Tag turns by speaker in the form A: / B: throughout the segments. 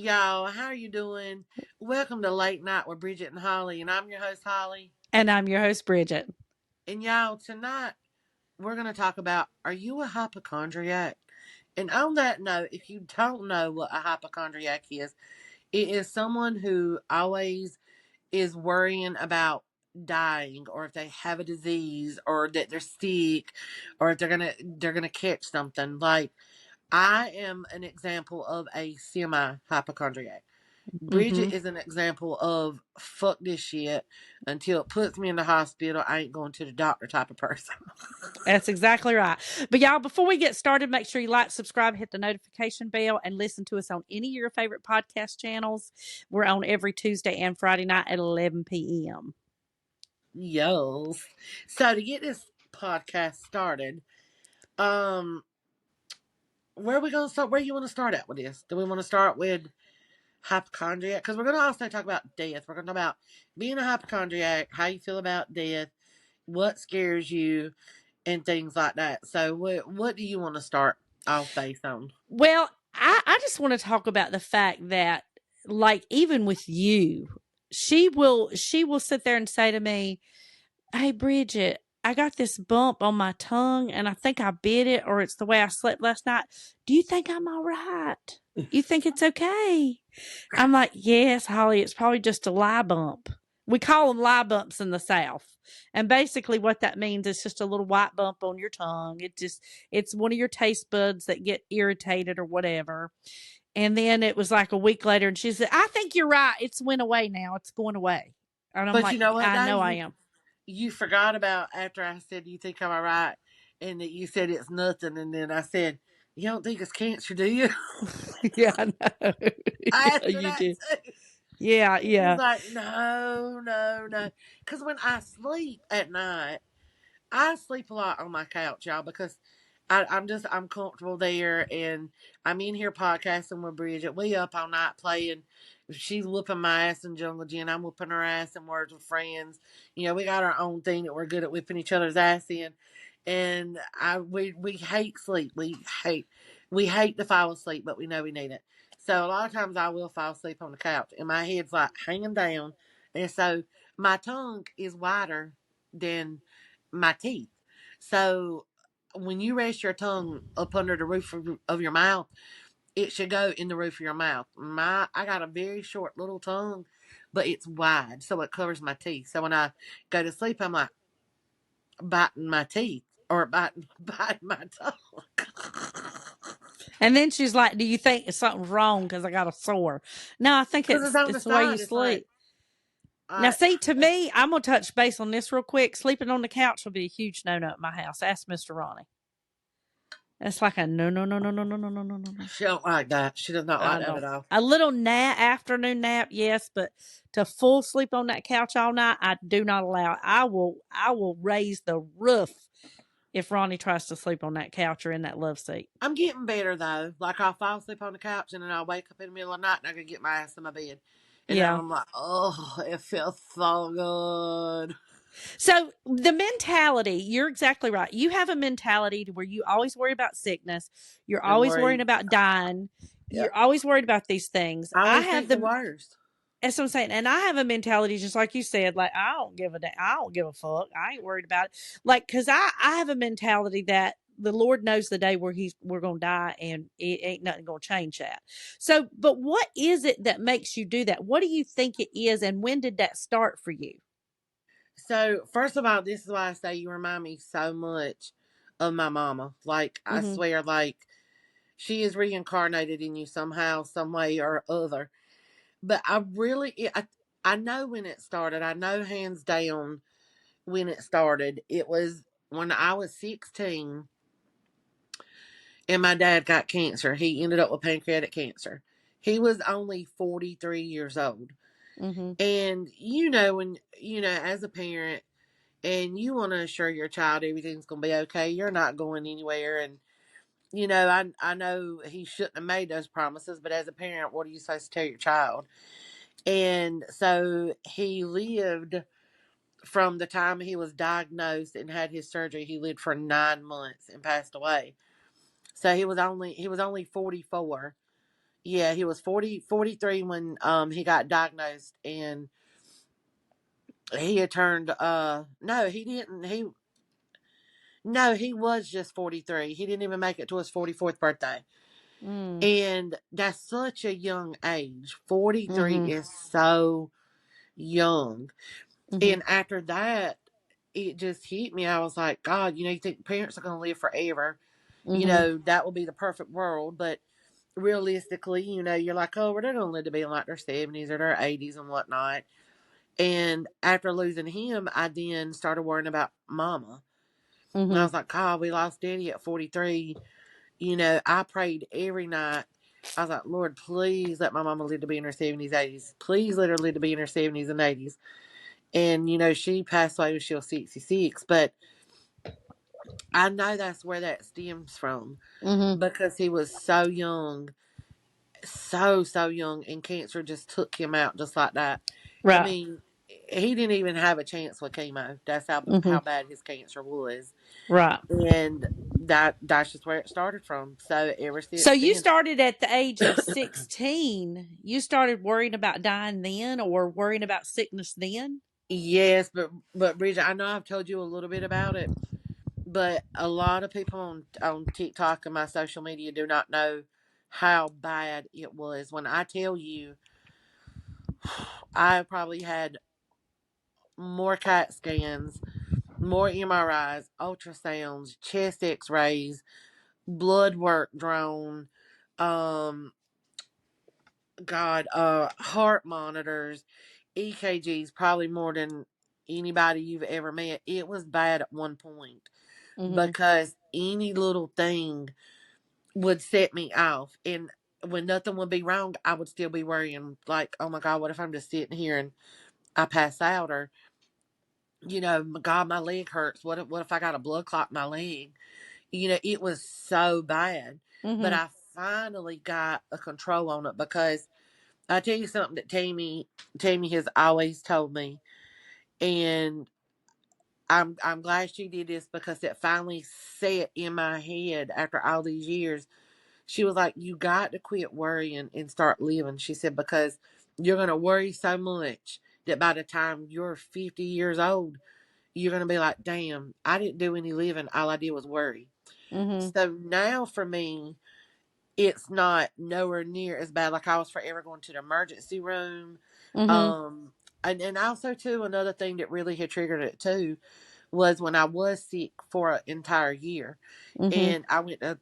A: Y'all, how are you doing? Welcome to Late Night with Bridget and Holly, and I'm your host, Holly.
B: And I'm your host, Bridget.
A: And y'all, tonight we're going to talk about, are you a hypochondriac? And on that note, if you don't know what a hypochondriac is, it is someone who always is worrying about dying, or if they have a disease, or that they're sick, or if they're gonna catch something. Like, I am an example of a semi hypochondriac.
B: Hmm.
A: Bridget is an example of fuck this shit until it puts me in the hospital. I ain't going to the doctor type of person.
B: That's exactly right. But y'all, before we get started, make sure you like, subscribe, hit the notification bell, and listen to us on any of your favorite podcast channels. We're on every Tuesday and Friday night at 11 p.m.
A: Yes. So to get this podcast started, um, where are we gonna start? Where you want to start at with this? Do we want to start with hypochondriac? Because we're gonna also talk about death. We're gonna talk about being a hypochondriac, how you feel about death, what scares you, and things like that. So what do you want to start off based on?
B: Well, I just want to talk about the fact that, like, even with you, she will sit there and say to me, "Hey, Bridget, I got this bump on my tongue and I think I bit it, or it's the way I slept last night. Do you think I'm all right? You think it's okay?" I'm like, "Yes, Holly, it's probably just a lie bump." We call them lie bumps in the South. And basically what that means is just a little white bump on your tongue. It's one of your taste buds that get irritated or whatever. And then it was like a week later and she said, "I think you're right. It's went away now. It's going away." And I'm
A: But
B: like,
A: you know what,
B: "I
A: though?
B: know I
A: You
B: am."
A: you forgot about after I said, you think I'm all right? And that you said it's nothing. And then I said, you don't think it's cancer, do you?
B: Yeah, I know.
A: I
B: Yeah,
A: asked her
B: you
A: that
B: do.
A: too.
B: Yeah,
A: And she's
B: yeah.
A: like, no, no, no. Because when I sleep at night, I sleep a lot on my couch, y'all, because I'm comfortable there, and I'm in here podcasting with Bridget. We up all night playing. She's whooping my ass in Jungle Gym. I'm whooping her ass in Words with Friends. You know, we got our own thing that we're good at whipping each other's ass in. And we hate sleep. We hate to fall asleep, but we know we need it. So a lot of times I will fall asleep on the couch, and my head's like hanging down, and so my tongue is wider than my teeth. So when you rest your tongue up under the roof of your mouth, it should go in the roof of your mouth. I got a very short little tongue, but it's wide, so it covers my teeth. So when I go to sleep, I'm like biting my teeth or biting my tongue.
B: And then she's like, "Do you think something's wrong because I got a sore?" No, I think
A: Because it's
B: it's
A: on the
B: it's the way you
A: side. It's like
B: sleep. Now,
A: I
B: see, to me, I'm gonna touch base on this real quick. Sleeping on the couch will be a huge no-no at my house. Ask Mr. Ronnie. It's like a no, no, no, no, no, no, no, no, no, no, no.
A: she don't like that. She does not like
B: I
A: that at
B: don't.
A: all.
B: A little afternoon nap, yes, but to full sleep on that couch all night, I do not allow it. I will raise the roof if Ronnie tries to sleep on that couch or in that love seat.
A: I'm getting better though. Like I'll fall asleep on the couch and then I'll wake up in the middle of the night and I can get my ass in my bed. And then
B: Yeah.
A: I'm like, oh, it feels so good.
B: So the mentality, you're exactly right. You have a mentality to where you always worry about sickness. You're
A: And
B: always
A: worry.
B: worrying about dying.
A: Yeah.
B: You're always worried about these things.
A: I
B: I
A: always
B: have
A: think the
B: the
A: worst.
B: That's what I'm saying. And I have a mentality just like you said, like I don't give a fuck. I ain't worried about it. Like, cause I have a mentality that the Lord knows the day where we're gonna die and it ain't nothing gonna change that. So, but what is it that makes you do that? What do you think it is and when did that start for you?
A: So, first of all, this is why I say you remind me so much of my mama. Like, I
B: Mm-hmm.
A: swear, like, she is reincarnated in you somehow, some way or other. But I know when it started. I know hands down when it started. It was when I was 16 and my dad got cancer. He ended up with pancreatic cancer. He was only 43 years old.
B: Mm-hmm.
A: And you know, when as a parent, and you want to assure your child everything's going to be okay, you're not going anywhere. And I know he shouldn't have made those promises, but as a parent, what are you supposed to tell your child? And so he lived from the time he was diagnosed and had his surgery. He lived for 9 months and passed away. So he was only 44, Yeah, he was 43 when he got diagnosed, and he had turned no, he didn't. He was just 43. He didn't even make it to his 44th birthday.
B: Mm.
A: And that's such a young age. 43
B: Mhm.
A: is so young.
B: Mhm.
A: And after that, it just hit me. I was like, God, you think parents are going to live forever.
B: Mhm.
A: That will be the perfect world. But realistically, you're like, oh, they're going to live to be in like their 70s or their 80s and whatnot. And after losing him, I then started worrying about mama. And I
B: Mhm.
A: was like, God, we lost daddy at 43. I prayed every night. I was like, Lord, please let my mama live to be in her 70s, 80s. Please let her live to be in her 70s and 80s. And, she passed away when she was 66. But I know that's where that stems from
B: Mhm.
A: because he was so young, so young, and cancer just took him out just like that. I
B: Right.
A: mean, he didn't even have a chance with chemo. That's how
B: Mhm.
A: bad his cancer was.
B: Right.
A: And that's just where it started from. So ever
B: So
A: since
B: you
A: then,
B: started at the age of 16. You started worrying about dying then, or worrying about sickness then?
A: yes, but Bridget, I know I've told you a little bit about it, but a lot of people on TikTok and my social media do not know how bad it was. When I tell you, I probably had more CAT scans, more MRIs, ultrasounds, chest X-rays, blood work drawn, um, heart monitors, EKGs, probably more than anybody you've ever met. It was bad at one point
B: Mhm.
A: because any little thing would set me off. And when nothing would be wrong, I would still be worrying, like, oh my God, what if I'm just sitting here and I pass out? Or, God, my leg hurts. What if I got a blood clot in my leg? It was so bad. But
B: Mhm.
A: I finally got a control on it because I tell you something that Tammy has always told me, and I'm glad she did this because it finally set in my head after all these years. She was like, "You got to quit worrying and start living." She said because you're gonna worry so much that by the time you're 50 years old, you're gonna be like, "Damn, I didn't do any living. All I did was worry."
B: Mhm.
A: So now for me, it's not nowhere near as bad. Like I was forever going to the emergency room.
B: Mhm.
A: Um, and also too, another thing that really had triggered it too was when I was sick for an entire year,
B: Mhm.
A: and I went to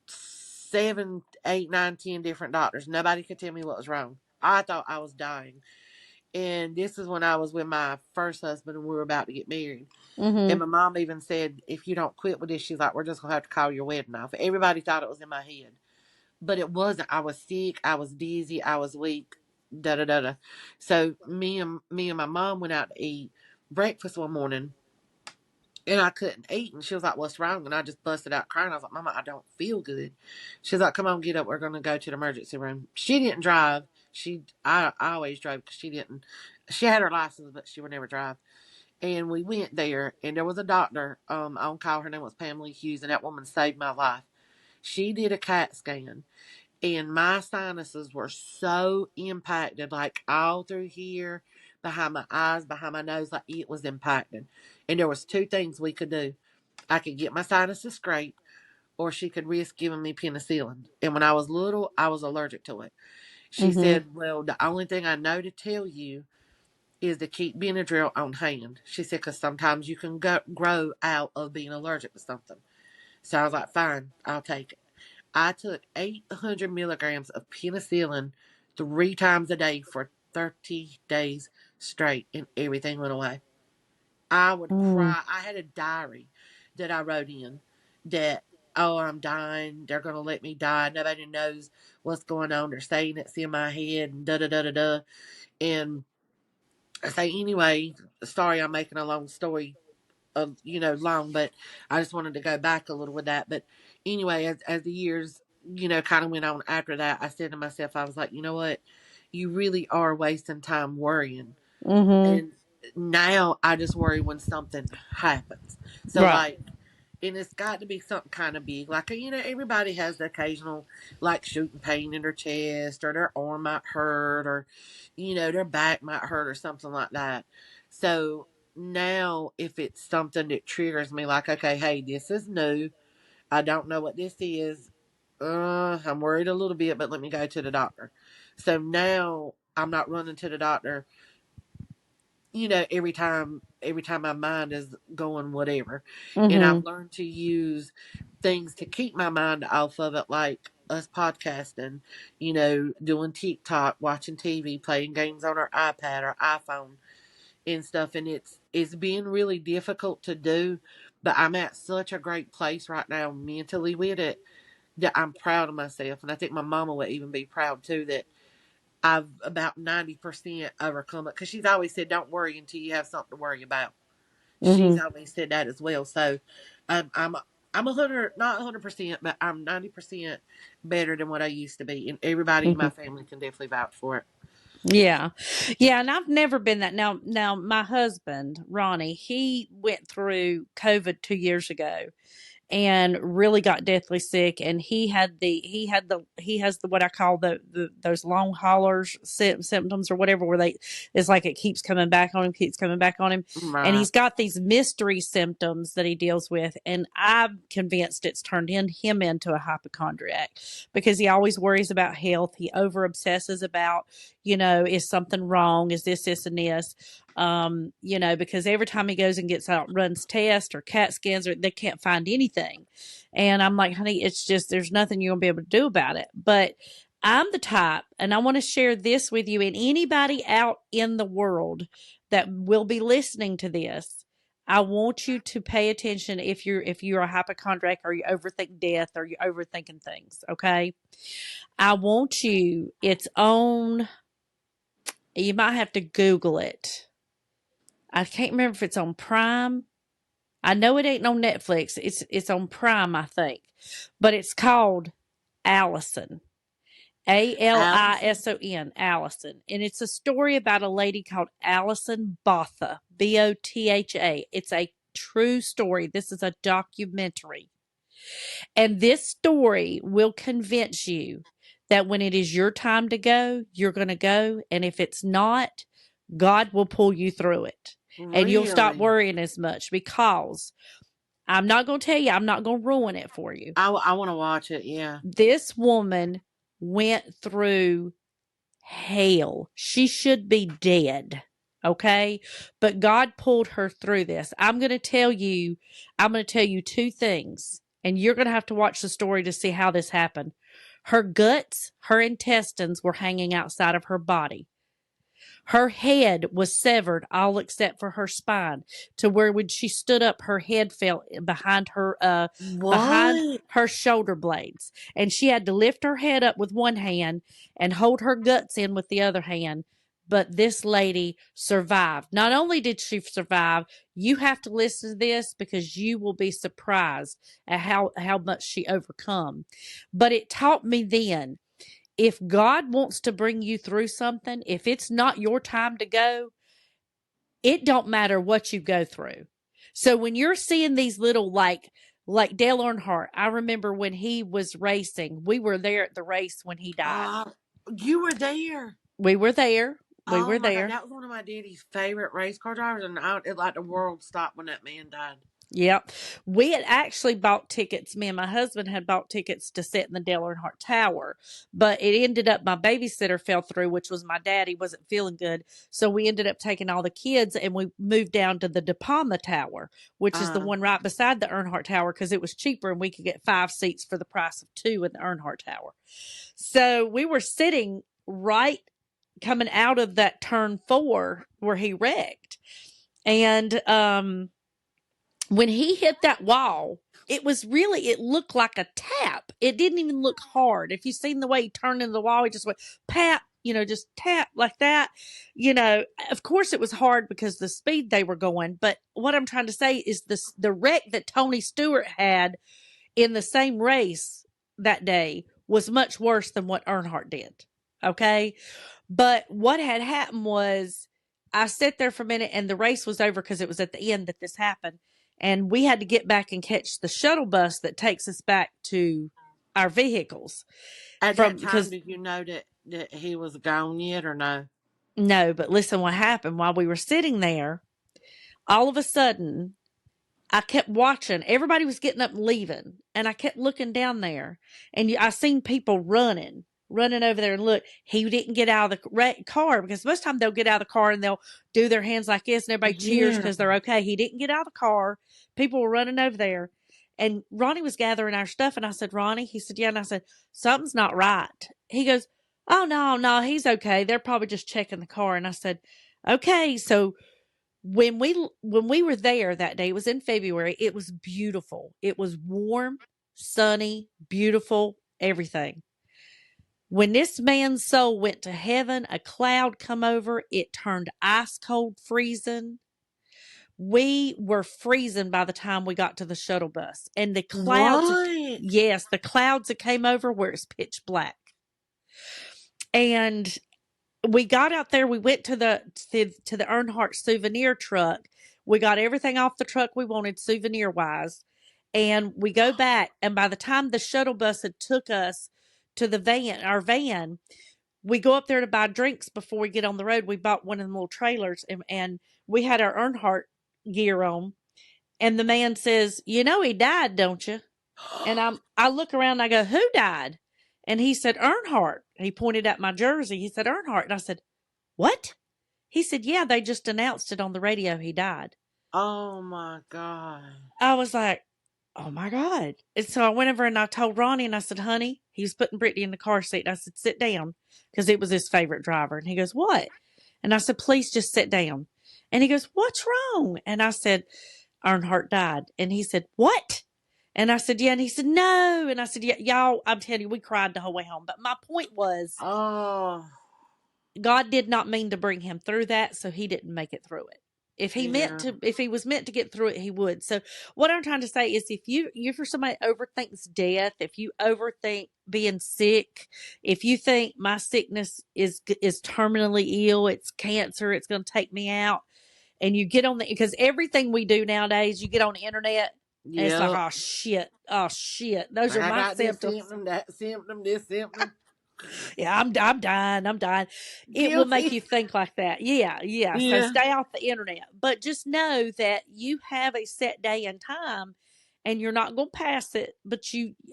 A: 7, 8, 9, 10 different doctors. Nobody could tell me what was wrong. I thought I was dying, and this is when I was with my first husband, and we were about to get married. And
B: Mhm.
A: my mom even said, "If you don't quit with this," she's like, "we're just gonna have to call your wedding off." Everybody thought it was in my head. But it wasn't. I was sick. I was dizzy. I was weak. Da da da da. So me and my mom went out to eat breakfast one morning, and I couldn't eat. And she was like, "What's wrong?" And I just busted out crying. I was like, "Mama, I don't feel good." She's like, "Come on, get up. We're gonna go to the emergency room." She didn't drive. I always drove because she didn't. She had her license, but she would never drive. And we went there, and there was a doctor on call. Her name was Pamela Hughes, and that woman saved my life. She did a CAT scan, and my sinuses were so impacted, like all through here, behind my eyes, behind my nose, like it was impacted. And there was two things we could do. I could get my sinuses scraped, or she could risk giving me penicillin. And when I was little, I was allergic to it. She
B: Mhm.
A: said, "Well, the only thing I know to tell you is to keep Benadryl on hand." She said, "Because sometimes you can grow out of being allergic to something." So I was like, "Fine, I'll take it." I took 800 milligrams of penicillin 3 times a day for 30 days straight, and everything went away. I would
B: Mm.
A: cry. I had a diary that I wrote in that, oh, I'm dying. They're going to let me die. Nobody knows what's going on. They're saying it's in my head and da da da da da. And I say, anyway, sorry, I'm making a long story of long, but I just wanted to go back a little with that. But anyway, as the years kind of went on after that, I said to myself, I was like, you know what, you really are wasting time worrying.
B: Mhm.
A: And now I just worry when something happens. So
B: Right.
A: like and it's got to be something kind of big. Like, everybody has the occasional, like, shooting pain in their chest, or their arm might hurt, or, their back might hurt, or something like that. So now, if it's something that triggers me, like, okay, hey, this is new. I don't know what this is. I'm worried a little bit, but let me go to the doctor. So now I'm not running to the doctor, every time my mind is going whatever. And I've
B: Mm-hmm.
A: learned to use things to keep my mind off of it, like us podcasting, doing TikTok, watching TV, playing games on our iPad or iPhone and stuff. And it's being really difficult to do, but I'm at such a great place right now mentally with it that I'm proud of myself. And I think my mama would even be proud too, that I've about 90% overcome it, because she's always said, "Don't worry until you have something to worry about." She's
B: Mm-hmm.
A: always said that as well. So, I'm 100, not 100%, but I'm 90% better than what I used to be, and everybody in
B: Mm-hmm.
A: my family can definitely vouch for it.
B: Yeah. Yeah. And I've never been that. Now, my husband, Ronnie, he went through COVID 2 years ago and really got deathly sick. And he has the, what I call those long haulers symptoms or whatever, where it's like it keeps coming back on him, keeps coming back on him. And
A: Right.
B: he's got these mystery symptoms that he deals with. And I'm convinced it's turned him into a hypochondriac, because he always worries about health. He over obsesses about, is something wrong? Is this, and this? Because every time he goes and gets out, runs tests or CAT scans, or they can't find anything. And I'm like, honey, it's just, there's nothing you're gonna be able to do about it. But I'm the type, and I want to share this with you and anybody out in the world that will be listening to this. I want you to pay attention if you're a hypochondriac, or you overthink death, or you're overthinking things. Okay. I want you, it's on, you might have to Google it. I can't remember if it's on Prime. I know it ain't on Netflix. It's on Prime, I think. But it's called Allison.
A: Allison.
B: Alison. Allison. And it's a story about a lady called Allison Botha. Botha. It's a true story. This is a documentary. And this story will convince you that when it is your time to go, you're going to go. And if it's not, God will pull you through it. And you'll stop
A: Really?
B: worrying as much, because I'm not going to tell you, I'm not going to ruin it for you.
A: I want to watch it. Yeah.
B: This woman went through hell. She should be dead. Okay. But God pulled her through this. I'm going to tell you two things, and you're going to have to watch the story to see how this happened. Her guts, her intestines were hanging outside of her body. Her head was severed, all except for her spine, to where when she stood up, her head fell behind
A: What?
B: her shoulder blades, and she had to lift her head up with one hand and hold her guts in with the other hand. But this lady survived. Not only did she survive, you have to listen to this, because you will be surprised at how much she overcome. But it taught me then, if God wants to bring you through something, if it's not your time to go, it don't matter what you go through. So when you're seeing these little, like Dale Earnhardt, I remember when he was racing, we were there at the race when he died.
A: Uh, you were there.
B: We were there. We
A: Oh
B: were
A: my God,
B: there.
A: that was one of my daddy's favorite race car drivers, and it like the world stopped when that man died.
B: Yep. We had actually bought tickets. Me and my husband had bought tickets to sit in the Dale Earnhardt Tower, but it ended up my babysitter fell through, which was my dad. He wasn't feeling good. So we ended up taking all the kids, and we moved down to the De Palma Tower, which is the
A: Uh,
B: one right beside the Earnhardt Tower, because it was cheaper and we could get 5 seats for the price of two in the Earnhardt Tower. So we were sitting right coming out of that turn 4 where he wrecked. And, when he hit that wall, it looked like a tap. It didn't even look hard. If you seen the way he turned into the wall, he just went pat, just tap like that. Of course it was hard because the speed they were going. But what I'm trying to say is the wreck that Tony Stewart had in the same race that day was much worse than what Earnhardt did. Okay. But what had happened was, I sat there for a minute, and the race was over because it was at the end that this happened. and we had to get back and catch the shuttle bus that takes us back to our vehicles.
A: At that
B: From
A: time,
B: because
A: did you know that he was gone yet or no?
B: no, but listen, what happened while we were sitting there? All of a sudden, I kept watching. Everybody was getting up and leaving, and I kept looking down there, and I seen people running over there. And look, he didn't get out of the car, because most of the time they'll get out of the car and they'll do their hands like this, and everybody cheers
A: Yeah.
B: because they're okay. He didn't get out of the car. People were running over there, and Ronnie was gathering our stuff. And I said, Ronnie, he said, yeah. And I said, something's not right. He goes, oh, no, he's okay. They're probably just checking the car. And I said, okay. So when we were there that day, it was in February. It was beautiful. It was warm, sunny, beautiful, everything. When this man's soul went to heaven, a cloud come over. It turned ice cold, freezing. We were freezing by the time we got to the shuttle bus, and the clouds,
A: What?
B: yes, the clouds that came over where it's pitch black. And we got out there. We went to the Earnhardt souvenir truck. We got everything off the truck we wanted souvenir wise, and we go back. And by the time the shuttle bus had took us to our van, we go up there to buy drinks before we get on the road. We bought one of the little trailers, and we had our Earnhardt gear on. And the man says, "You know he died, don't you?" And I look around and I go, "Who died?" And he said, "Earnhardt." He pointed at my jersey. He said, "Earnhardt." And I said, "What?" He said, "Yeah, they just announced it on the radio. He died."
A: Oh my God.
B: I was like, "Oh my God." And so I went over and I told Ronnie, and I said, "Honey," he was putting Brittany in the car seat. And I said, "Sit down," because it was his favorite driver. And he goes, "What?" And I said, "Please just sit down." And he goes, "What's wrong?" And I said, "Earnhardt died." And he said, "What?" And I said, "Yeah." And he said, "No." And I said, "Yeah, y'all, I'm telling you, we cried the whole way home." But my point was,
A: Oh,
B: God did not mean to bring him through that, so he didn't make it through it.
A: yeah.
B: If he was meant to get through it, he would. So what I'm trying to say is, if you for somebody overthinks death, if you overthink being sick, if you think my sickness is terminally ill, it's cancer, it's going to take me out, and you get on because everything we do nowadays, you get on the internet, and it's like,
A: Yep.
B: oh shit, those
A: Like
B: are
A: I
B: my
A: got this
B: symptoms.
A: symptom, that symptom, this symptom.
B: Yeah, I'm dying. It will make
A: Guilty.
B: you think like that. Yeah, yeah. So
A: Yeah.
B: stay off the internet. But just know that you have a set day and time, and you're not going to pass it, but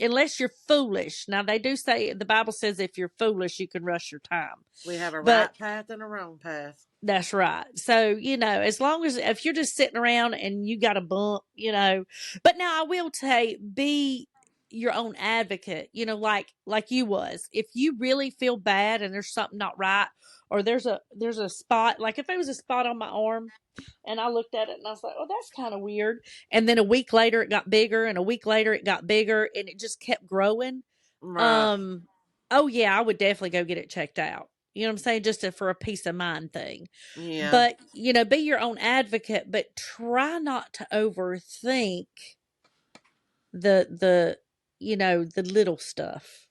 B: unless you're foolish. Now they do say, the Bible says, if you're foolish, you can rush your time.
A: We have a
B: But
A: right path and a wrong path.
B: that's right. So, as long as, if you're just sitting around and you got a bump, but now I will say, be your own advocate, like you was. If you really feel bad and there's something not right, or there's a spot, like if there was a spot on my arm and I looked at it and I was like, "Oh, that's kind of weird." And then a week later it got bigger, and a week later it got bigger, and it just kept growing.
A: Right.
B: Um, oh yeah, I would definitely go get it checked out. You know what I'm saying? Just for a peace of mind thing.
A: Yeah.
B: But, be your own advocate, but try not to overthink the little stuff.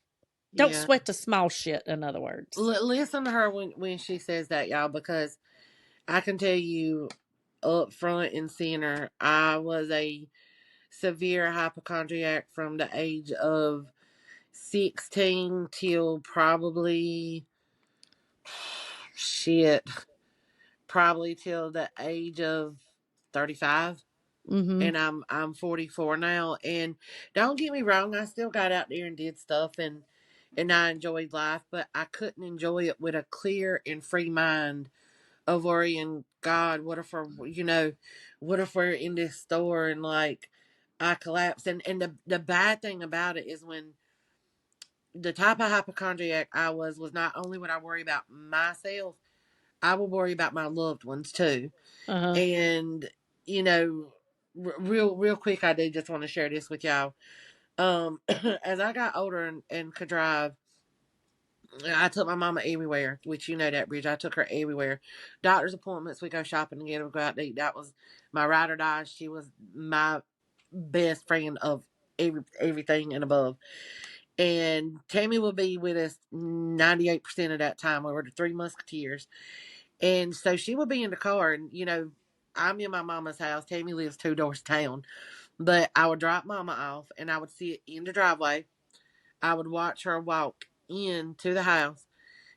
B: Don't
A: Yeah.
B: sweat the small shit, in other words.
A: Listen to her when she says that, y'all, because I can tell you up front and center, I was a severe hypochondriac from the age of 16 till probably shit, probably till the age of 35.
B: Mm-hmm.
A: And I'm 44 now, and don't get me wrong, I still got out there and did stuff, and I enjoyed life, but I couldn't enjoy it with a clear and free mind of worrying, God, what if we're in this store and like I collapse. And the bad thing about it is, when the type of hypochondriac I was not only would I worry about myself, I would worry about my loved ones too.
B: Uh-huh.
A: And you know, real quick, I do just want to share this with y'all. As I got older and could drive, I took my mama everywhere, which you know that, Bridge. I took her everywhere. Doctor's appointments, we go shopping together, we go out to eat. That was my ride or die. She was my best friend of everything and above. And Tammy will be with us 98% of that time. We were the Three Musketeers. And so she would be in the car, and I'm in my mama's house. Tammy lives 2 doors down. But I would drop mama off and I would sit in the driveway. I would watch her walk into the house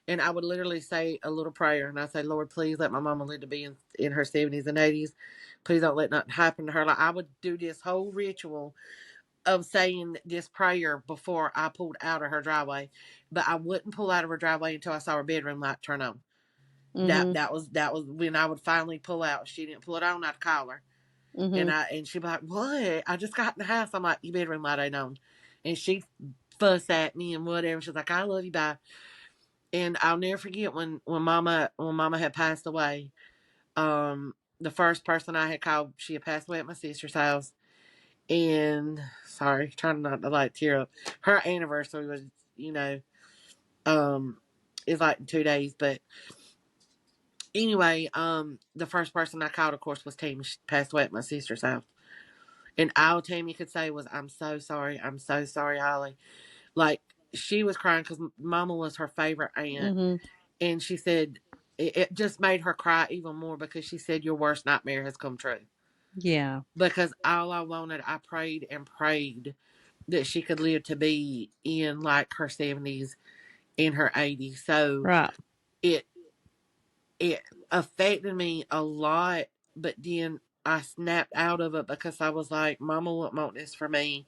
A: and I would literally say a little prayer. And I say, Lord, please let my mama live to be in her 70s and 80s. Please don't let nothing happen to her. Like, I would do this whole ritual of saying this prayer before I pulled out of her driveway. But I wouldn't pull out of her driveway until I saw her bedroom light turn on.
B: Mm-hmm.
A: That was when I would finally pull out. She didn't pull it on, I'd call her.
B: Mm-hmm.
A: And she'd be like, "What? I just got in the house." I'm like, "Your bedroom light ain't on." And she fuss at me and whatever. She's like, "I love you, bye." And I'll never forget when Mama had passed away. The first person I had called, she had passed away at my sister's house. And sorry, trying not to like tear up. Her anniversary was, you know, um, is like in 2 days. But anyway, the first person I called, of course, was Tammy. She passed away at my sister's house. And all Tammy could say was, "I'm so sorry. I'm so sorry, Holly." Like, she was crying because Mama was her favorite aunt.
B: Mm-hmm.
A: And she said it just made her cry even more because she said, "Your worst nightmare has come true."
B: Yeah.
A: Because all I wanted, I prayed and prayed that she could live to be in like her 70s and her 80s. So
B: Right.
A: it it affected me a lot, but then I snapped out of it because I was like, Mama wouldn't want this for me.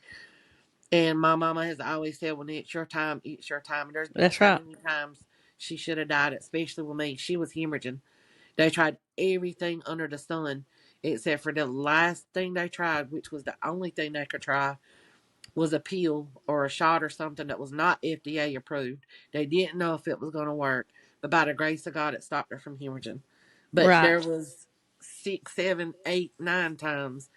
A: And my mama has always said, when it's your time, it's your time. And there's been
B: That's
A: so
B: right.
A: many times she should have died, especially with me. She was hemorrhaging. They tried everything under the sun except for the last thing they tried, which was the only thing they could try, was a pill or a shot or something that was not FDA approved. They didn't know if it was going to work, but by the grace of God, it stopped her from hemorrhaging. But
B: Right.
A: there was 6, 7, 8, 9 times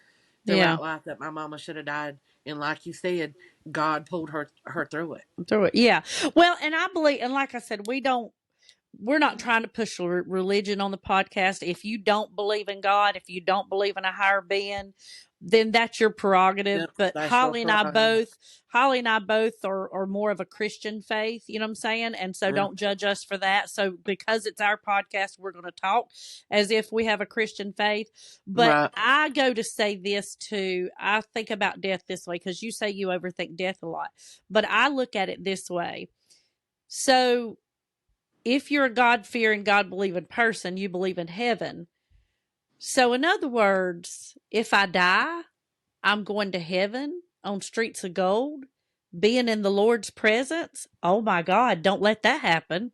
B: Yeah.
A: throughout life that my mama should have died, and like you said, God pulled her through it.
B: Through it. Yeah. Well, and I believe, and like I said, we're not trying to push religion on the podcast. If you don't believe in God, if you don't believe in a higher being, then that's your prerogative.
A: Yep,
B: But
A: that's your prerogative.
B: Holly and I both are more of a Christian faith, you know what I'm saying? And so
A: Yep.
B: don't judge us for that. So because it's our podcast, we're going to talk as if we have a Christian faith. But
A: Right.
B: I go to say this too. I think about death this way because you say you overthink death a lot. But I look at it this way. So if you're a God fearing, God believing person, you believe in heaven. So, in other words, if I die, I'm going to heaven on streets of gold, being in the Lord's presence. Oh my God, don't let that happen.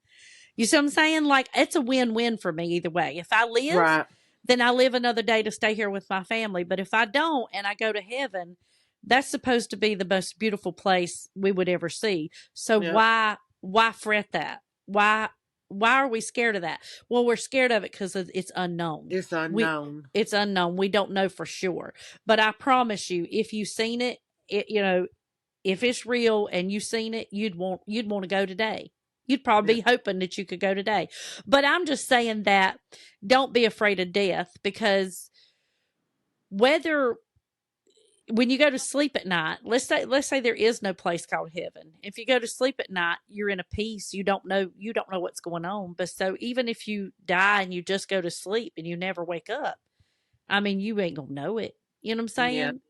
B: You see what I'm saying? Like, it's a win win for me either way. If I live,
A: Right.
B: then I live another day to stay here with my family. But if I don't and I go to heaven, that's supposed to be the most beautiful place we would ever see. So
A: Yep.
B: why fret that? Why are we scared of that? Well, we're scared of it because it's unknown.
A: It's
B: We
A: unknown.
B: It's unknown. We don't know for sure. But I promise you, if you've seen it, if it's real and you've seen it, you'd want to go today. You'd probably
A: Yep.
B: be hoping that you could go today. But I'm just saying that don't be afraid of death because whether when you go to sleep at night, let's say there is no place called heaven. If you go to sleep at night, you're in a peace. You don't know what's going on. But so even if you die and you just go to sleep and you never wake up, I mean, you ain't gonna know it. You know what I'm
A: Yeah.
B: saying?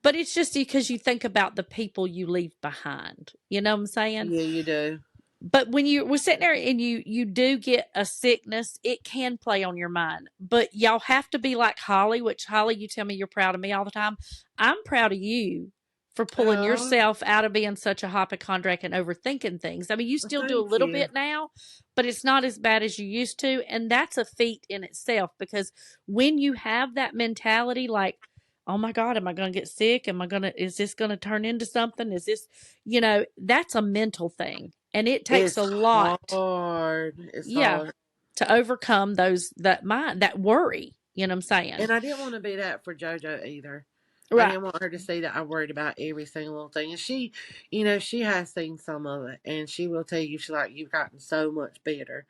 B: But it's just because you think about the people you leave behind. You know what I'm saying?
A: Yeah, you do.
B: But when you were sitting there and you do get a sickness, it can play on your mind. But y'all have to be like Holly, which Holly, you tell me you're proud of me all the time. I'm proud of you for pulling
A: Oh,
B: yourself out of being such a hypochondriac and overthinking things. I mean, you still do a
A: thank
B: little
A: you.
B: bit now, but it's not as bad as you used to. And that's a feat in itself because when you have that mentality, like, oh my God, am I going to get sick? Is this going to turn into something? That's a mental thing. And it takes
A: It's
B: a lot,
A: hard. It's
B: yeah,
A: hard.
B: to overcome that worry. You know what I'm saying?
A: And I didn't want to be that for JoJo either. I
B: Right.
A: didn't want her to see that I worried about every single little thing. And she, she has seen some of it. And she will tell you, she's like, you've gotten so much better.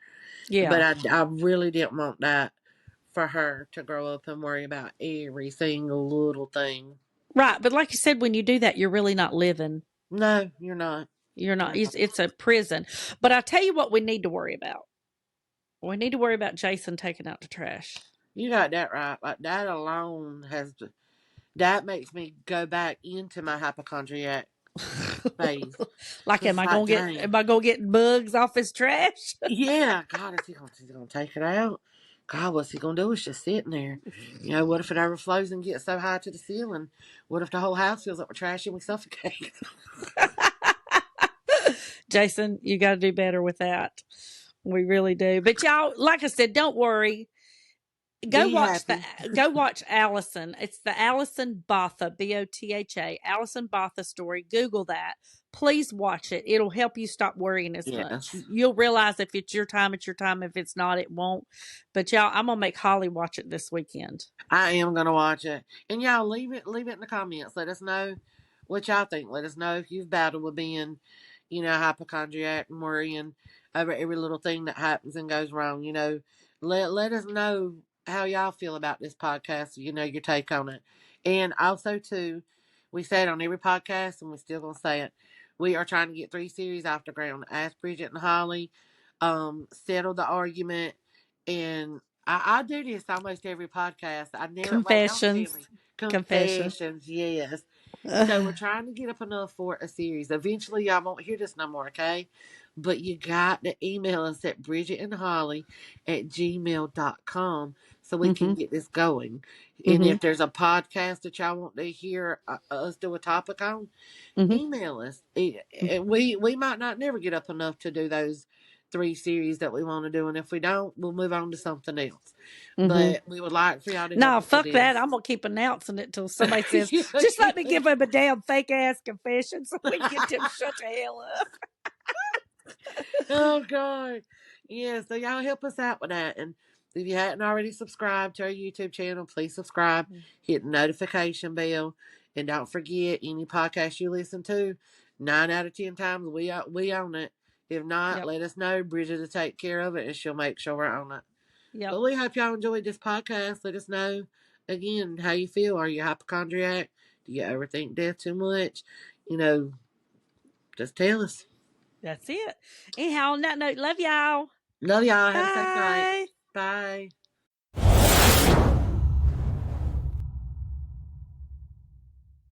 A: But
B: Yeah.
A: I really didn't want that for her to grow up and worry about every single little thing.
B: Right. But like you said, when you do that, you're really not living.
A: No, you're not.
B: You're not.
A: You're not.
B: It's a prison. But I tell you what, we need to worry about. We need to worry about Jason taking out the trash.
A: You got that right. Like that alone that makes me go back into my hypochondriac phase.
B: Like,
A: Cause it's like,
B: am
A: dang,
B: I gonna get bugs off his trash?
A: yeah, God, is he gonna take it out? God, what's he gonna do? It's just sitting there. You know, what if it overflows and gets so high to the ceiling? What if the whole house fills up with trash and we suffocate?
B: Jason, you got to do better with that. We really do. But y'all, like I said, don't worry.
A: Be happy.
B: Go watch Allison. It's the Allison Botha, Botha, Allison Botha story. Google that. Please watch it. It'll help you stop worrying as much.
A: Yes.
B: You'll realize if it's your time, it's your time. If it's not, it won't. But y'all, I'm gonna make Holly watch it this weekend.
A: I am gonna watch it. And y'all leave it in the comments. Let us know what y'all think. Let us know if you've battled with being, hypochondriac and worrying over every little thing that happens and goes wrong. Let us know how y'all feel about this podcast, your take on it. And also too, we say it on every podcast and we're still gonna say it. We are trying to get 3 series off the ground. Ask Bridget and Holly, settle the argument, and I do this almost every podcast. I never wait. Don't tell
B: Confessions.
A: me
B: Confession.
A: confessions. Yes. So we're trying to get up enough for a series. Eventually, y'all won't hear this no more. Okay, but you got to email us at bridgetandholly@gmail.com so we can
B: Mm-hmm.
A: get this going. And
B: Mm-hmm.
A: if there's a podcast that y'all want to hear us do a topic on,
B: Mm-hmm.
A: email us. We might not never get up enough to do those 3 series that we want to do, and if we don't, we'll move on to something else.
B: Mm-hmm.
A: But we would like for y'all to help
B: No,
A: us with
B: fuck that.
A: this.
B: I'm gonna keep announcing it till somebody says,
A: Yeah,
B: just let me
A: yeah.
B: give him a damn fake ass confession so we can get them shut the hell up.
A: Oh God, yeah. So y'all help us out with that, and if you hadn't already subscribed to our YouTube channel, please subscribe. Hit the notification bell, and don't forget any podcast you listen to. 9 out of 10 times we own it. If not,
B: Yep.
A: let us know. Bridget will take care of it, and she'll make sure we're on it.
B: Yep.
A: But we hope y'all enjoyed this podcast. Let us know again how you feel. Are you a hypochondriac? Do you overthink death too much? Just tell us.
B: That's it. Anyhow, on that note, love y'all.
A: Love y'all. Have a safe night.
B: Bye.
A: Bye.